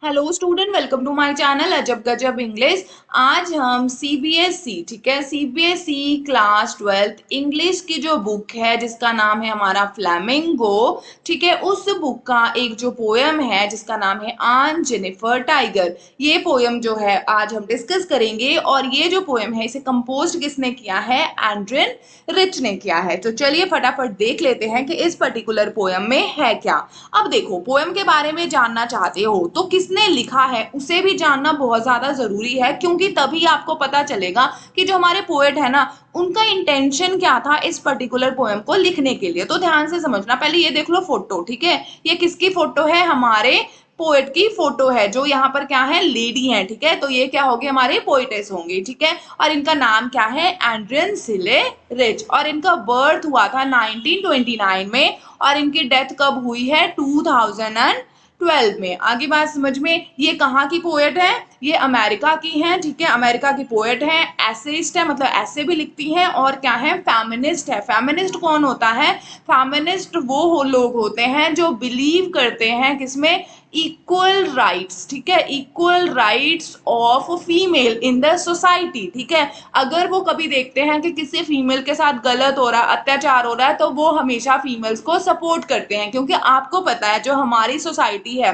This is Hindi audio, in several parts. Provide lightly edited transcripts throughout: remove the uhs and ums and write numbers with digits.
Hello student, welcome to my channel Ajab Gajab English. आज हम सीबीएसई, ठीक है, सीबीएसई क्लास 12th इंग्लिश की जो बुक है जिसका नाम है हमारा फ्लैमिंगो, ठीक है, उस बुक का एक जो पोयम है जिसका नाम है आन जेनिफर टाइगर। ये पोयम जो है आज हम डिस्कस करेंगे और ये जो पोयम है इसे कंपोज किसने किया है? एंड्रिन रिच ने किया है। तो चलिए फटाफट देख लेते हैं कि इस पर्टिकुलर पोयम में है क्या। अब देखो, पोयम के बारे में जानना चाहते हो तो किसने लिखा है उसे भी जानना बहुत ज्यादा जरूरी है, क्योंकि तभी आपको पता चलेगा कि जो हमारे पोएट है ना, उनका इंटेंशन क्या था इस पर्टिकुलर पोएम को लिखने के लिए। तो ध्यान से समझना। पहले ये देख लो फोटो, ठीक है, ये किसकी फोटो है? हमारे पोएट की फोटो है। जो यहाँ पर क्या है? लेडी है, ठीक है। तो ये क्या होगी? हमारे पोएटेस होंगी, ठीक है। और इनका नाम क्या है? एंड्रिन सिले रिच। और इनका बर्थ हुआ था 1929 में और इनकी डेथ कब हुई है? 2012 में। आगे बात समझ में। ये कहाँ की पोएट है? ये अमेरिका की है, ठीक है, अमेरिका की पोएट है, एसेइस्ट है, मतलब ऐसे भी लिखती है, और क्या है? फेमिनिस्ट है। फेमिनिस्ट कौन होता है? फेमिनिस्ट वो लोग होते हैं जो बिलीव करते हैं किसमें? इक्वल राइट्स, ठीक है, equal rights of female in the society, ठीक है। अगर वो कभी देखते हैं कि किसी फीमेल के साथ गलत हो रहा है, अत्याचार हो रहा है, तो वो हमेशा फीमेल्स को सपोर्ट करते हैं, क्योंकि आपको पता है जो हमारी सोसाइटी है,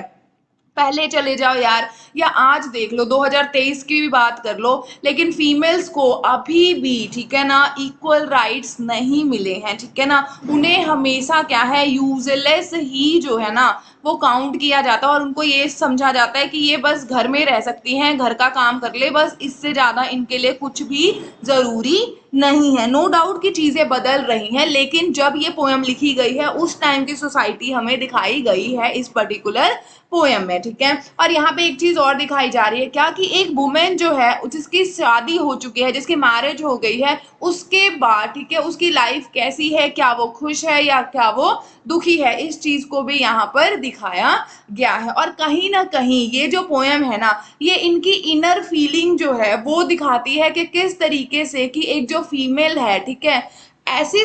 पहले चले जाओ यार या आज देख लो, 2023 की भी बात कर लो, लेकिन फीमेल्स को अभी भी, ठीक है ना, इक्वल राइट्स नहीं मिले हैं, ठीक है ना। उन्हें हमेशा क्या है? यूजलेस ही जो है ना वो काउंट किया जाता है और उनको ये समझा जाता है कि ये बस घर में रह सकती हैं, घर का काम कर ले बस, इससे ज्यादा इनके लिए कुछ भी जरूरी नहीं है। नो डाउट की चीजें बदल रही हैं, लेकिन जब ये पोयम लिखी गई है उस टाइम की सोसाइटी हमें दिखाई गई है इस पर्टिकुलर पोयम में, ठीक है। और यहाँ पे एक चीज और दिखाई जा रही है क्या, कि एक वुमेन जो है जिसकी शादी हो चुकी है, जिसकी मैरिज हो गई है, उसके बाद, ठीक है, उसकी लाइफ कैसी है, क्या वो खुश है या क्या वो दुखी है, इस चीज को भी यहाँ पर दिखाया गया है। और कहीं ना कहीं ये जो पोयम है ना, ये इनकी इनर फीलिंग जो है वो दिखाती है कि किस तरीके से कि एक जो फीमेल है, ठीक है, ऐसी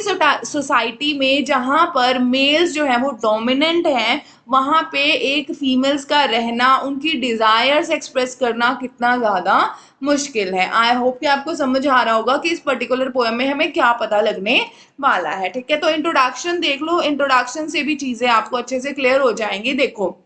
सोसाइटी में जहां पर मेल्स जो है वो डोमिनेंट हैं, वहां पे एक फीमेल्स का रहना, उनकी डिजायर्स एक्सप्रेस करना कितना ज्यादा मुश्किल है। आई होप कि आपको समझ आ रहा होगा कि इस पर्टिकुलर पोएम में हमें क्या पता लगने वाला है, ठीक है। तो इंट्रोडक्शन देख लो, इंट्रोडक्शन से भी चीजें आपको अच्छे से क्लियर हो जाएंगी। देखो,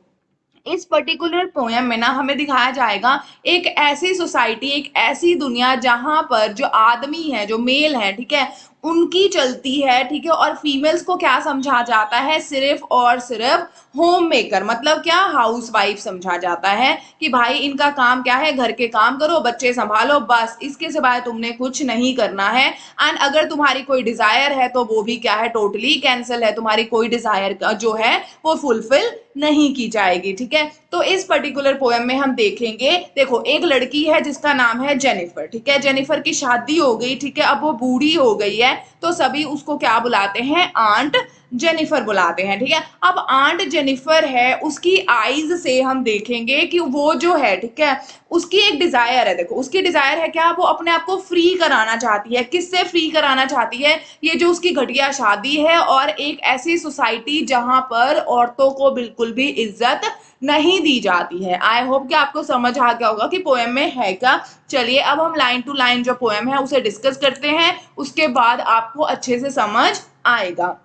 इस पर्टिकुलर पोयम में ना हमें दिखाया जाएगा एक ऐसी सोसाइटी, एक ऐसी दुनिया जहां पर जो आदमी है, जो मेल है, ठीक है, उनकी चलती है, ठीक है, और फीमेल्स को क्या समझा जाता है? सिर्फ और सिर्फ होम मेकर, मतलब क्या? हाउस वाइफ समझा जाता है कि भाई इनका काम क्या है? घर के काम करो, बच्चे संभालो, बस, इसके सिवाय तुमने कुछ नहीं करना है। एंड अगर तुम्हारी कोई डिजायर है तो वो भी क्या है? टोटली कैंसिल है। तुम्हारी कोई डिजायर जो है वो फुलफिल नहीं की जाएगी, ठीक है। तो इस पर्टिकुलर पोएम में हम देखेंगे, देखो, एक लड़की है जिसका नाम है जेनिफर, ठीक है, जेनिफर की शादी हो गई, ठीक है, अब वो बूढ़ी हो गई है, तो सभी उसको क्या बुलाते हैं? आंट जेनिफर बुलाते हैं, ठीक है। अब आंट जेनिफर है, उसकी आईज से हम देखेंगे कि वो जो है, ठीक है, उसकी एक डिजायर है। देखो, उसकी डिजायर है क्या? वो अपने आप को फ्री कराना चाहती है। किससे फ्री कराना चाहती है? ये जो उसकी घटिया शादी है और एक ऐसी सोसाइटी जहां पर औरतों को बिल्कुल भी इज्जत नहीं दी जाती है। आई होप कि आपको समझ आ गया होगा कि पोएम में है क्या। चलिए अब हम लाइन टू लाइन जो पोएम है उसे डिस्कस करते हैं, उसके बाद आपको अच्छे से समझ आएगा।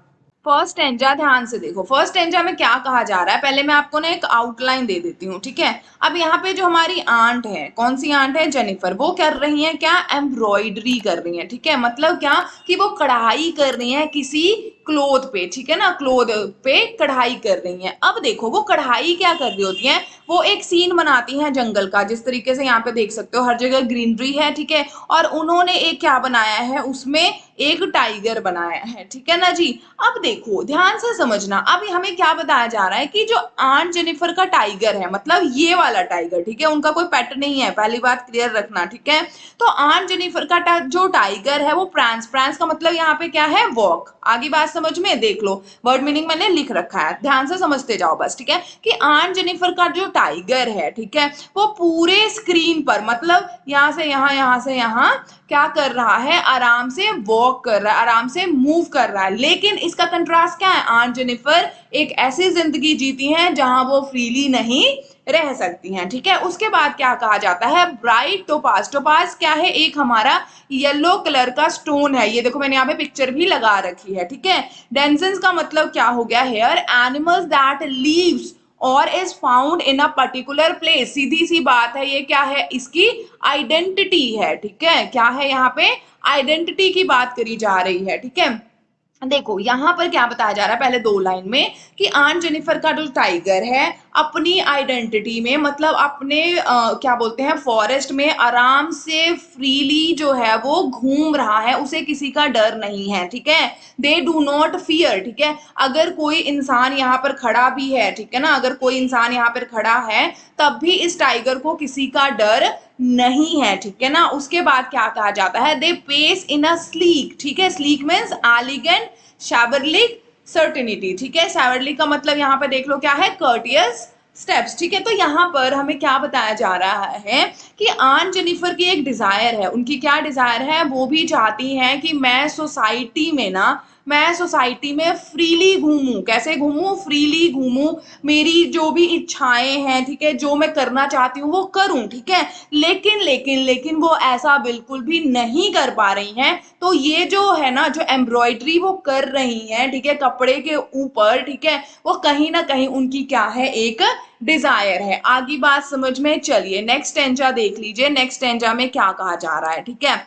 फर्स्ट एंजा ध्यान से देखो, फर्स्ट एंजा में क्या कहा जा रहा है, पहले मैं आपको ना एक आउटलाइन दे देती हूँ, ठीक है। अब यहाँ पे जो हमारी आंट है, कौन सी आंट है? जेनिफर, वो कर रही है क्या? एम्ब्रॉयडरी कर रही है, ठीक है, मतलब क्या कि वो कढ़ाई कर रही है किसी क्लोथ पे, ठीक है ना, क्लोथ पे कढ़ाई कर रही है। अब देखो, वो कढ़ाई क्या कर रही होती है? वो एक सीन बनाती हैं जंगल का, जिस तरीके से यहाँ पे देख सकते हो हर जगह ग्रीनरी है, ठीक है, और उन्होंने एक क्या बनाया है? उसमें एक टाइगर बनाया है, ठीक है ना जी। अब देखो, ध्यान से समझना, अब हमें क्या बताया जा रहा है कि जो आंट जेनिफर का टाइगर है, मतलब ये वाला टाइगर, ठीक है, उनका कोई पेट नहीं है, पहली बात क्लियर रखना, ठीक है। तो आंट जेनिफर का जो टाइगर है वो प्रांस, प्रांस का मतलब यहाँ पे क्या है? वॉक। आगे बात समझ में, देख लो, वर्ड मीनिंग मैंने लिख रखा है, ध्यान से समझते जाओ बस, ठीक है। कि आंट जेनिफर का जो टाइगर है, ठीक है, वो पूरे स्क्रीन पर, मतलब यहाँ से यहाँ, यहाँ से यहाँ, क्या कर रहा है? आराम से वॉक कर रहा है, आराम से मूव कर रहा है। लेकिन इसका कंट्रास्ट क्या है? आंट जेनिफर एक ऐसी जिंदगी जीती है जहां वो फ्रीली नहीं रह सकती हैं, ठीक है। उसके बाद क्या कहा जाता है, ब्राइट टोपाज। टोपाज क्या है, एक हमारा येलो कलर का स्टोन है, ये देखो मैंने यहाँ पे पिक्चर भी लगा रखी है, ठीक है। डेंसेंस का मतलब क्या हो गया, हेयर एनिमल्स दैट लीव्स और is found in a particular place. सीधी सी बात है, ये क्या है, इसकी आइडेंटिटी है, ठीक है। क्या है, यहाँ पे आइडेंटिटी की बात करी जा रही है, ठीक है। देखो यहाँ पर क्या बताया जा रहा है, पहले 2 लाइन में कि आन जेनिफर का जो टाइगर है अपनी आइडेंटिटी में, मतलब अपने क्या बोलते हैं, फॉरेस्ट में आराम से फ्रीली जो है वो घूम रहा है, उसे किसी का डर नहीं है, ठीक है। दे डू नॉट फियर, ठीक है। अगर कोई इंसान यहाँ पर खड़ा भी है, ठीक है ना, अगर कोई इंसान यहाँ पर खड़ा है तब भी इस टाइगर को किसी का डर नहीं है, ठीक है ना। उसके बाद क्या कहा जाता है, दे पेस इन अ स्लीक, ठीक है। स्लीक मीन्स एलिगेंट, शैवरलिक, सर्टिनिटी, ठीक है। शैवरलिक का मतलब यहाँ पे देख लो क्या है, कर्टियस स्टेप्स, ठीक है। तो यहाँ पर हमें क्या बताया जा रहा है कि आन जेनिफर की एक डिजायर है, उनकी क्या डिजायर है, वो भी चाहती हैं कि मैं सोसाइटी में फ्रीली घूमूं। कैसे घूमूं, फ्रीली घूमूं, मेरी जो भी इच्छाएं हैं, ठीक है, जो मैं करना चाहती हूँ वो करूं, ठीक है। लेकिन वो ऐसा बिल्कुल भी नहीं कर पा रही हैं। तो ये जो है ना, जो एम्ब्रॉयडरी वो कर रही हैं, ठीक है, कपड़े के ऊपर, ठीक है, वो कहीं ना कहीं उनकी क्या है, एक डिजायर है। आगे बात समझ में, चलिए नेक्स्ट टेंजा देख लीजिए, नेक्स्ट टेंजा में क्या कहा जा रहा है, ठीक है।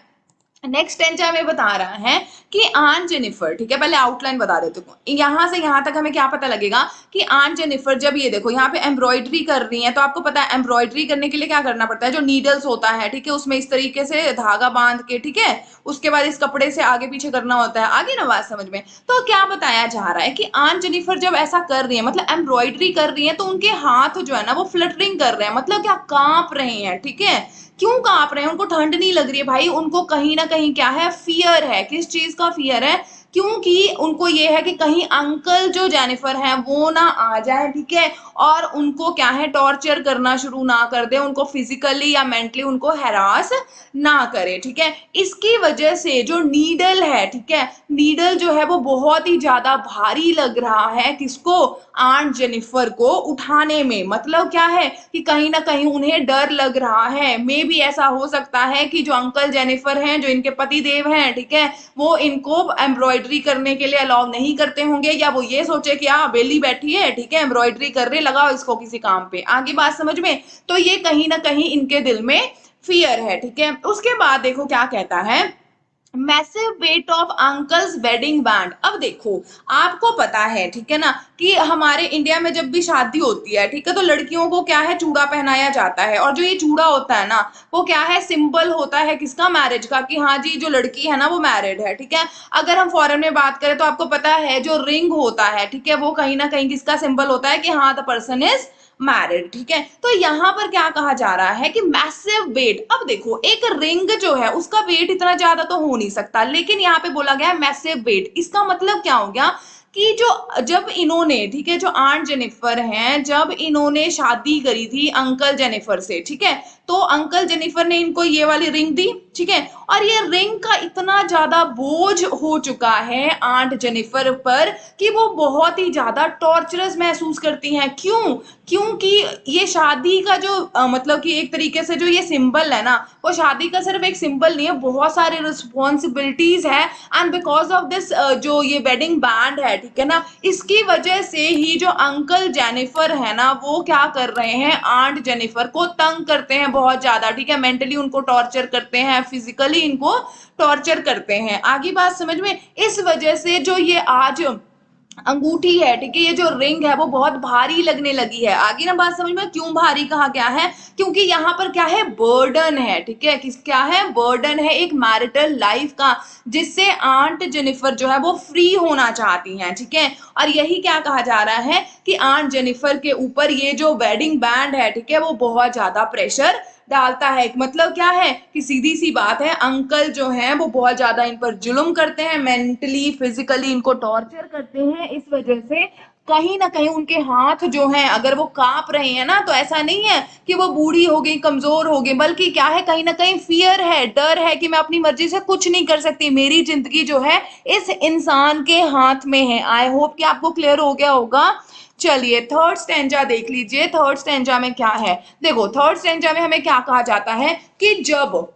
नेक्स्ट टेंजा में बता रहा है कि आन जेनिफर, ठीक है, पहले आउटलाइन बता देते हो, यहां से यहां तक हमें क्या पता लगेगा कि आन जेनिफर जब ये देखो यहाँ पे एम्ब्रॉयडरी कर रही है, तो आपको पता है एम्ब्रॉयडरी करने के लिए क्या करना पड़ता है, जो नीडल्स होता है, ठीक है, उसमें इस तरीके से धागा बांध के, ठीक है, उसके बाद इस कपड़े से आगे पीछे करना होता है। आगे ना बात समझ में, तो क्या बताया जा रहा है कि आन जेनिफर जब ऐसा कर रही है, मतलब एम्ब्रॉयडरी कर रही है, तो उनके हाथ जो है ना वो फ्लटरिंग कर रहे हैं, मतलब क्या, कांप रहे हैं, ठीक है। क्यों कांप रहे हैं, उनको ठंड नहीं लग रही है भाई, उनको कहीं ना कहीं क्या है, फियर है। किस चीज का फियर है, क्योंकि उनको ये है कि कहीं अंकल जो जेनिफर है वो ना आ जाए, ठीक है, और उनको क्या है, टॉर्चर करना शुरू ना कर दे, उनको फिजिकली या मेंटली उनको हैरास ना करे, ठीक है। इसकी वजह से जो नीडल है, ठीक है, नीडल जो है वो बहुत ही ज्यादा भारी लग रहा है, किसको, आंट जेनिफर को उठाने में। मतलब क्या है कि कहीं ना कहीं उन्हें डर लग रहा है, मे भी ऐसा हो सकता है कि जो अंकल जेनिफर हैं, जो इनके पति देव हैं, ठीक है, वो इनको एम्ब्रॉयडरी करने के लिए अलाउ नहीं करते होंगे, या वो ये सोचे कि हाँ बेली बैठी है, ठीक है, एम्ब्रॉयडरी कर रहे, लगाओ इसको किसी काम पे। आगे बात समझ में, तो ये कहीं ना कहीं इनके दिल में फियर है, ठीक है। उसके बाद देखो क्या कहता है, massive weight of uncle's wedding band. अब देखो, आपको पता है, ठीक है ना, कि हमारे इंडिया में जब भी शादी होती है, ठीक है, तो लड़कियों को क्या है, चूड़ा पहनाया जाता है, और जो ये चूड़ा होता है ना, वो क्या है, सिंबल होता है किसका, मैरिज का, कि हाँ जी जो लड़की है ना वो मैरिड है, ठीक है। अगर हम फॉरेन में बात करें तो आपको पता है जो रिंग होता है, ठीक है, वो कहीं ना कहीं किसका सिंबल होता है, कि हाँ द पर्सन इज मैरिड, ठीक है। तो यहां पर क्या कहा जा रहा है कि मैसिव वेट। अब देखो, एक रिंग जो है उसका वेट इतना ज्यादा तो हो नहीं सकता, लेकिन यहाँ पे बोला गया है मैसिव वेट। इसका मतलब क्या हो गया कि जो जब इन्होंने, ठीक है, जो आंट जेनिफर हैं, जब इन्होंने शादी करी थी अंकल जेनिफर से, ठीक है, तो अंकल जेनिफर ने इनको ये वाली रिंग दी, ठीक है, और ये रिंग का इतना ज्यादा बोझ हो चुका है आंट जेनिफर पर कि वो बहुत ही ज्यादा टॉर्चरस महसूस करती हैं। क्यों, क्योंकि ये शादी का जो मतलब कि एक तरीके से जो ये सिंबल है ना, वो शादी का सिर्फ एक सिंबल नहीं है, बहुत सारे रिस्पॉन्सिबिलिटीज है। एंड बिकॉज ऑफ दिस जो ये वेडिंग बैंड है, ठीक है ना, इसकी वजह से ही जो अंकल जेनिफर है ना वो क्या कर रहे हैं, आंट जेनिफर को तंग करते हैं बहुत ज्यादा, ठीक है, मेंटली उनको टॉर्चर करते हैं, फिजिकली इनको टॉर्चर करते हैं। आगे बात समझ में, इस वजह से जो ये आज अंगूठी है, ठीक है, ये जो रिंग है वो बहुत भारी लगने लगी है। आगे ना बात समझ में, क्यों भारी कहा गया है, क्योंकि यहाँ पर क्या है, बर्डन है, ठीक है, किस क्या है, बर्डन है एक मैरिटल लाइफ का, जिससे आंट जेनिफर जो है वो फ्री होना चाहती हैं, ठीक है। और यही क्या कहा जा रहा है कि आंट जेनिफर के ऊपर ये जो वेडिंग बैंड है, ठीक है, वो बहुत ज्यादा प्रेशर डालता है। मतलब क्या है कि सीधी सी बात है, अंकल जो हैं वो बहुत ज्यादा इन पर जुल्म करते हैं, मेंटली फिजिकली इनको टॉर्चर करते हैं। इस वजह से कहीं ना कहीं उनके हाथ जो हैं, अगर वो कांप रहे हैं ना, तो ऐसा नहीं है कि वो बूढ़ी हो गई, कमजोर हो गई, बल्कि क्या है, कहीं ना कहीं फियर है, डर है कि मैं अपनी मर्जी से कुछ नहीं कर सकती, मेरी जिंदगी जो है इस इंसान के हाथ में है। आई होप कि आपको क्लियर हो गया होगा। चलिए थर्ड स्टेंजा देख लीजिए, थर्ड स्टेंजा में क्या है। देखो थर्ड स्टेंजा में हमें क्या कहा जाता है कि जब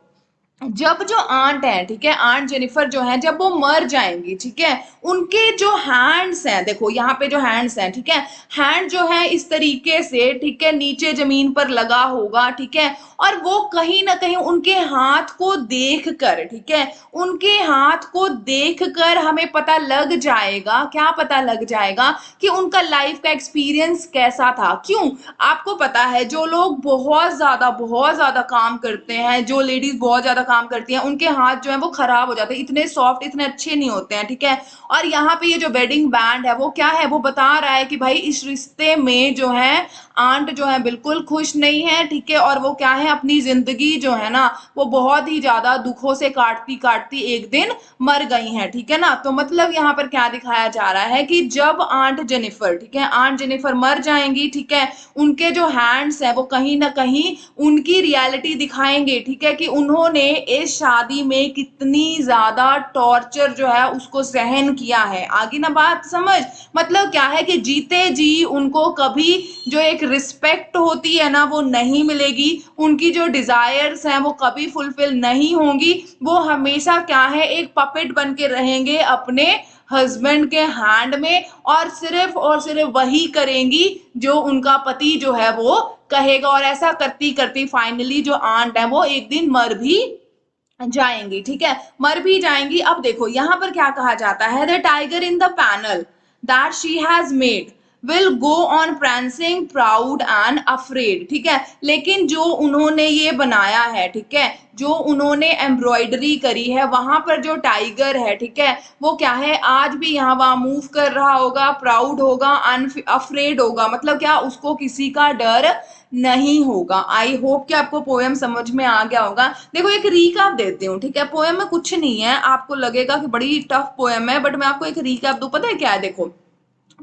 जब जो आंट है, ठीक है, आंट जेनिफर जो है जब वो मर जाएंगी, ठीक है, उनके जो हैंड्स हैं, देखो यहाँ पे जो हैंड्स हैं, ठीक है, हैंड जो है इस तरीके से, ठीक है, नीचे जमीन पर लगा होगा, ठीक है, और वो कहीं ना कहीं उनके हाथ को देख कर, ठीक है, उनके हाथ को देख कर हमें पता लग जाएगा, क्या पता लग जाएगा कि उनका लाइफ का एक्सपीरियंस कैसा था। क्यों? आपको पता है जो लोग बहुत ज्यादा काम करते हैं, जो लेडीज बहुत ज्यादा काम करती हैं, उनके हाथ जो है वो खराब हो जाते हैं, इतने सॉफ्ट, इतने अच्छे नहीं होते हैं, ठीक है। और यहाँ पे ये जो वेडिंग बैंड है वो क्या है, वो बता रहा है कि भाई इस रिश्ते में जो है आंट जो है बिल्कुल खुश नहीं है, ठीक है, और वो क्या है अपनी जिंदगी जो है ना वो बहुत ही ज्यादा दुखों से काटती काटती एक दिन मर गई हैं, ठीक है ना। तो मतलब यहाँ पर क्या दिखाया जा रहा है कि जब आंट जेनिफर, ठीक है, आंट जेनिफर मर जाएंगी, ठीक है, उनके जो हैंड्स हैं वो कहीं ना कहीं उनकी रियलिटी दिखाएंगे, ठीक है, कि उन्होंने इस शादी में कितनी ज्यादा टॉर्चर जो है उसको सहन किया है। आगे ना बात समझ, मतलब क्या है कि जीते जी उनको कभी जो एक रिस्पेक्ट होती है ना वो नहीं मिलेगी, उनकी जो डिजायर्स हैं वो कभी फुलफिल नहीं होंगी, वो हमेशा क्या है एक पपेट बन के रहेंगे अपने हस्बैंड के हैंड में, और सिर्फ वही करेंगी जो उनका पति जो है वो कहेगा, और ऐसा करती करती फाइनली जो आंट है वो एक दिन मर भी जाएंगी, ठीक है, मर भी जाएंगी। अब देखो यहाँ पर क्या कहा जाता है, the tiger in the panel that she has made will go on prancing proud and afraid, ठीक है, लेकिन जो उन्होंने ये बनाया है, ठीक है, जो उन्होंने एम्ब्रॉयडरी करी है वहां पर जो टाइगर है, ठीक है, वो क्या है आज भी यहाँ वहां मूव कर रहा होगा, प्राउड होगा, अनअफ्रेड होगा, मतलब क्या उसको किसी का डर नहीं होगा। आई होप कि आपको पोएम समझ में आ गया होगा। देखो एक रीकैप देती हूँ, ठीक है, पोएम में कुछ नहीं है, आपको लगेगा कि बड़ी टफ पोएम है, बट मैं आपको एक रीकैप दूं, पता है क्या है, देखो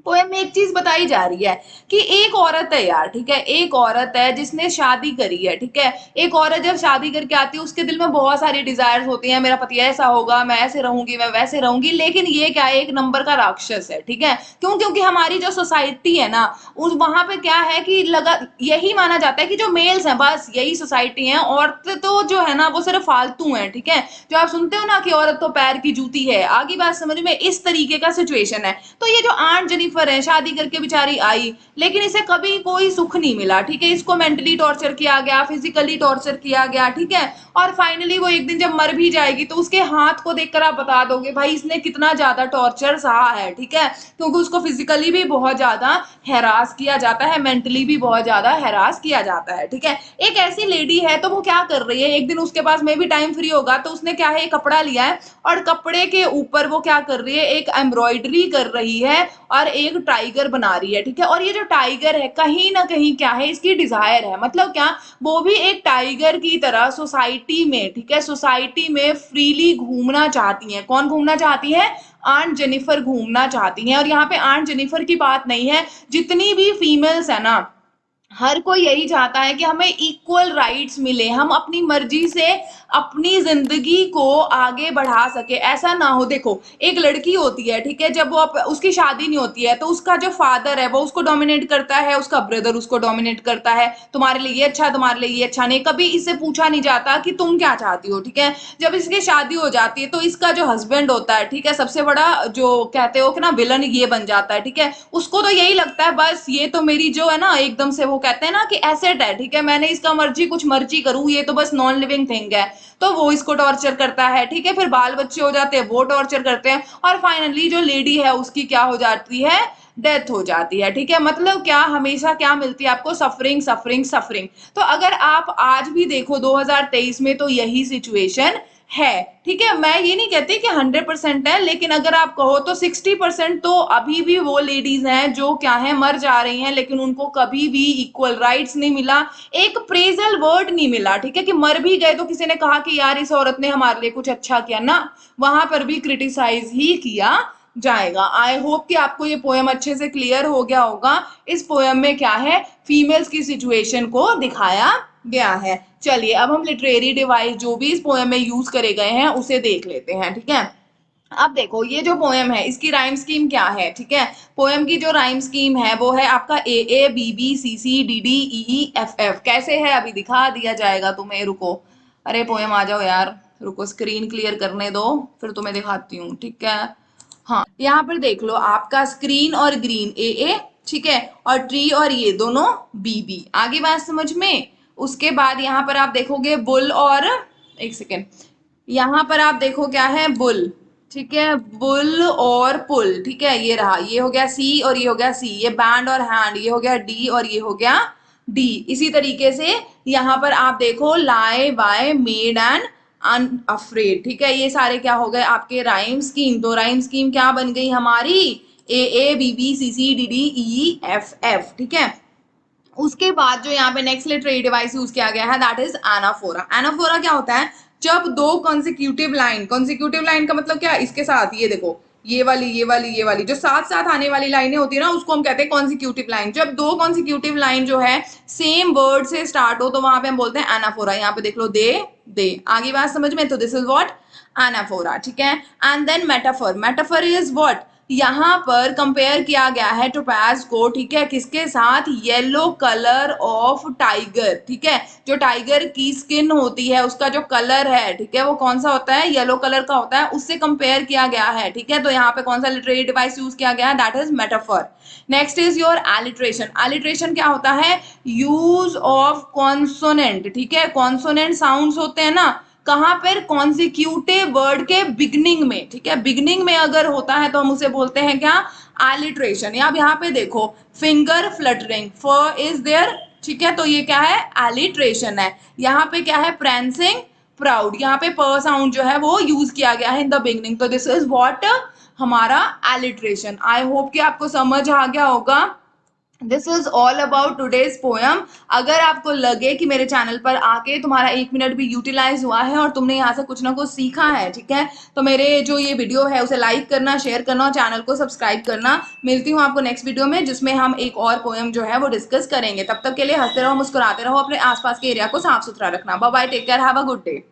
पोएम में एक चीज बताई जा रही है कि एक औरत है यार, ठीक है, एक औरत है जिसने शादी करी है, ठीक है, एक औरत जब शादी करके आती है उसके दिल में बहुत सारी डिजायर्स होती हैं, मेरा पति ऐसा होगा, मैं ऐसे रहूंगी, मैं वैसे रहूंगी, लेकिन ये क्या है एक नंबर का राक्षस है, ठीक है। क्यों? क्योंकि हमारी जो सोसाइटी है ना उस वहां पे क्या है कि लगा यही माना जाता है कि जो मेल्स हैं बस यही सोसाइटी है, औरतें तो जो है ना वो सिर्फ फालतू है, ठीक है, जो आप सुनते हो ना कि औरत तो पैर की जूती है, आगे बात समझ में, इस तरीके का सिचुएशन है। तो ये जो आंट जेनिफर है शादी करके बेचारी आई, लेकिन इसे कभी कोई सुख नहीं मिला, ठीक है, इसको मेंटली टॉर्चर किया गया, फिजिकली टॉर्चर किया गया, ठीक है, और फाइनली वो एक दिन जब मर भी जाएगी तो उसके हाथ को देखकर आप बता दोगे भाई इसने कितना ज्यादा टॉर्चर सहा है, ठीक है, क्योंकि उसको फिजिकली भी बहुत ज्यादा हैरास किया जाता है, मेंटली भी बहुत ज्यादा हैरास किया जाता है, ठीक है। एक ऐसी लेडी है तो वो क्या कर रही है, एक दिन उसके पास में भी टाइम फ्री होगा तो उसने क्या है कपड़ा लिया है और कपड़े के ऊपर वो क्या कर रही है एक एम्ब्रॉयडरी कर रही है और एक टाइगर बना रही है, ठीक है, और ये जो टाइगर है कहीं ना कहीं क्या है इसकी डिजायर है, मतलब क्या वो भी एक टाइगर की तरह सोसाइटी में, ठीक है, सोसाइटी में फ्रीली घूमना चाहती हैं। कौन घूमना चाहती है? आंट जेनिफर घूमना चाहती हैं। और यहाँ पे आंट जेनिफर की बात नहीं है, जितनी भी फीमेल्स है ना हर कोई यही चाहता है कि हमें इक्वल राइट्स मिले, हम अपनी मर्जी से अपनी जिंदगी को आगे बढ़ा सके, ऐसा ना हो। देखो एक लड़की होती है, ठीक है, जब वो उसकी शादी नहीं होती है तो उसका जो फादर है वो उसको डोमिनेट करता है, उसका ब्रदर उसको डोमिनेट करता है, तुम्हारे लिए ये अच्छा, तुम्हारे लिए ये अच्छा नहीं, कभी इससे पूछा नहीं जाता कि तुम क्या चाहती हो, ठीक है। जब इसकी शादी हो जाती है तो इसका जो हस्बैंड होता है, ठीक है, सबसे बड़ा जो कहते हो कि ना विलन ये बन जाता है, ठीक है, उसको तो यही लगता है बस ये तो मेरी जो है ना एकदम से वो कहते हैं ना कि एसेट है, ठीक है, मैंने इसका मर्जी कुछ मर्जी करूं, ये तो बस नॉन लिविंग थिंग है, तो वो इसको टॉर्चर करता है, ठीक है, फिर बाल बच्चे हो जाते हैं वो टॉर्चर करते हैं, और फाइनली जो लेडी है उसकी क्या हो जाती है, डेथ हो जाती है, ठीक है। मतलब क्या हमेशा क्या मिलती है आपको, सफरिंग सफरिंग सफरिंग। तो अगर आप आज भी देखो 2023 में तो यही सिचुएशन है, ठीक है, मैं ये नहीं कहती कि 100% है, लेकिन अगर आप कहो तो 60% तो अभी भी वो लेडीज हैं जो क्या है मर जा रही हैं, लेकिन उनको कभी भी इक्वल राइट्स नहीं मिला, एक प्रेजल वर्ड नहीं मिला, ठीक है, कि मर भी गए तो किसी ने कहा कि यार इस औरत ने हमारे लिए कुछ अच्छा किया ना, वहां पर भी क्रिटिसाइज ही किया जाएगा। आई होप कि आपको ये पोएम अच्छे से क्लियर हो गया होगा। इस पोएम में क्या है फीमेल्स की सिचुएशन को दिखाया गया है। चलिए अब हम लिटरेरी डिवाइस जो भी इस पोएम में यूज करे गए हैं उसे देख लेते हैं, ठीक है। अब देखो ये जो पोएम है इसकी राइम स्कीम क्या है, ठीक है। पोएम की जो राइम स्कीम है वो है आपका A B B C C D D E F F. कैसे है अभी दिखा दिया जाएगा तुम्हें, रुको। अरे पोएम आ जाओ यार, रुको स्क्रीन क्लियर करने दो, फिर तुम्हें दिखाती हूँ, ठीक है। हाँ यहाँ पर देख लो, आपका स्क्रीन और ग्रीन ए, ठीक है, और ट्री और ये दोनों बी बी। आगे बात समझ में। उसके बाद यहाँ पर आप देखोगे बुल और, एक सेकेंड, यहाँ पर आप देखो क्या है, बुल, ठीक है, बुल और पुल, ठीक है, ये रहा, ये हो गया सी और ये हो गया सी, ये बैंड और हैंड, ये हो गया डी और ये हो गया डी। इसी तरीके से यहाँ पर आप देखो lie by maid and unafraid, ठीक है, ये सारे क्या हो गए आपके राइम स्कीम। तो राइम स्कीम क्या बन गई हमारी, A B B C C D D E F F, ठीक है। उसके बाद जो यहाँ पे नेक्स्ट लिटरेरी डिवाइस यूज किया गया है दैट इज एनाफोरा। एनाफोरा क्या होता है, जब दो कॉन्सिक्यूटिव लाइन, कॉन्सिक्यूटिव लाइन का मतलब क्या है, इसके साथ ये देखो, ये वाली ये वाली ये वाली जो साथ साथ आने वाली लाइनें होती है ना, उसको हम कहते हैं कॉन्सिक्यूटिव लाइन। जब दो कॉन्सिक्यूटिव लाइन जो है सेम वर्ड से स्टार्ट हो तो वहां पे हम बोलते हैं एनाफोरा। यहाँ पे देख लो दे, आगे बात समझ में, तो दिस इज व्हाट, एनाफोरा, ठीक है। And then metaphor, metaphor is what, यहाँ पर कंपेयर किया गया है टोपैज को, ठीक है, किसके साथ, येलो कलर ऑफ टाइगर, ठीक है, जो टाइगर की स्किन होती है उसका जो कलर है, ठीक है, वो कौन सा होता है, येलो कलर का होता है, उससे कंपेयर किया गया है, ठीक है। तो यहाँ पे कौन सा लिटरेरी डिवाइस यूज किया गया है, that is metaphor. Next is your alliteration. Alliteration क्या होता है, यूज ऑफ कॉन्सोनेंट, ठीक है, कॉन्सोनेंट साउंड्स होते हैं ना, कहां पर, कॉन्सिक्यूटिव वर्ड के बिगनिंग में, ठीक है, बिगनिंग में अगर होता है तो हम उसे बोलते हैं क्या, एलिट्रेशन। या अब यहाँ पे देखो फिंगर फ्लटरिंग, फ इज देयर, ठीक है, तो ये क्या है, एलिट्रेशन है। यहाँ पे क्या है, प्रैंसिंग प्राउड, यहाँ पे प साउंड जो है वो यूज किया गया है इन द बिगनिंग, तो दिस इज व्हाट, हमारा एलिट्रेशन। आई होप कि आपको समझ आ गया होगा। This is all about today's poem. अगर आपको लगे कि मेरे चैनल पर आके तुम्हारा 1 मिनट भी यूटिलाइज हुआ है और तुमने यहाँ से कुछ ना कुछ सीखा है, ठीक है, तो मेरे जो ये वीडियो है उसे लाइक करना, शेयर करना और चैनल को सब्सक्राइब करना। मिलती हूँ आपको नेक्स्ट वीडियो में जिसमें हम एक और पोएम जो है वो डिस्कस करेंगे। तब तक के लिए हंसते रहो, मुस्कुराते रहो, अपने आसपास के एरिया को साफ सुथरा रखना। Bye bye, take care, have a good day.